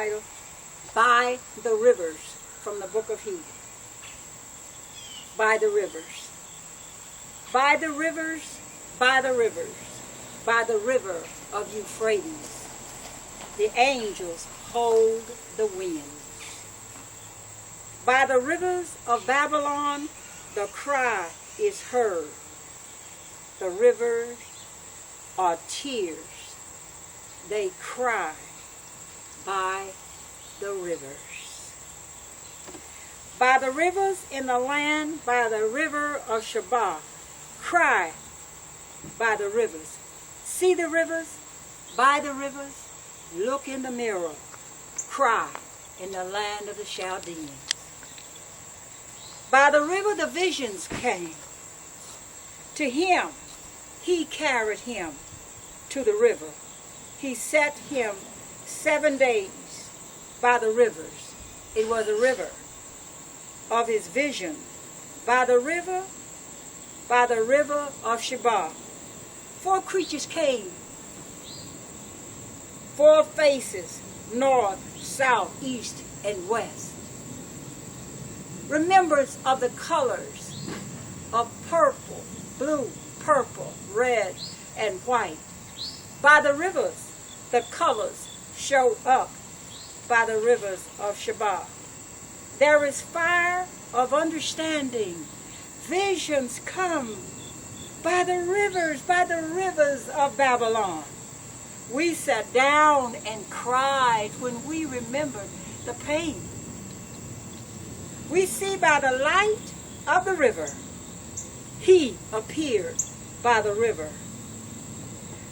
entitled By the Rivers from the book of Hebrews. By the rivers. By the rivers, by the rivers, by the river of Euphrates, the angels hold the winds. By the rivers of Babylon, the cry is heard. The rivers are tears. They cry by the rivers. By the rivers in the land, by the river of Shabah, cry by the rivers. See the rivers, by the rivers, look in the mirror, cry in the land of the Chaldeans. By the river the visions came. To him, he carried him to the river. He set him 7 days by the rivers. It was a river of his vision. By the river of Shabah. 4 creatures came. 4 faces, north, south, east, and west. Remembrance of the colors of purple, blue, purple, red, and white. By the rivers, the colors show up by the rivers of Shabah. There is fire of understanding. Visions come by the rivers of Babylon. We sat down and cried when we remembered the pain. We see by the light of the river. He appeared by the river.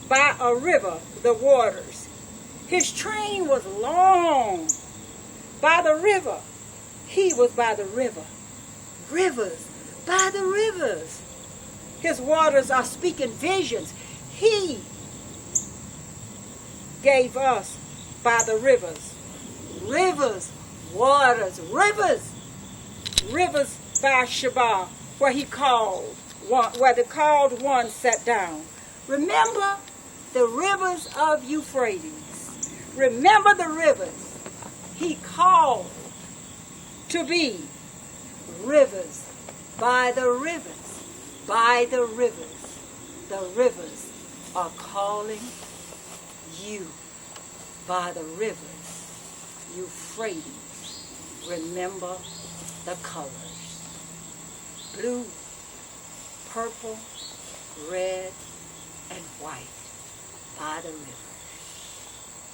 By a river, the waters. His train was long. By the river, he was by the river. Rivers, by the rivers. His waters are speaking visions. He gave us by the rivers. Rivers, waters, rivers. Rivers by Shabah, where the called one sat down. Remember the rivers of Euphrates. Remember the rivers he called to be rivers. By the rivers, by the rivers. The rivers are calling you. By the rivers, Euphrates. Remember the colors. Blue, purple, red, and white. By the river.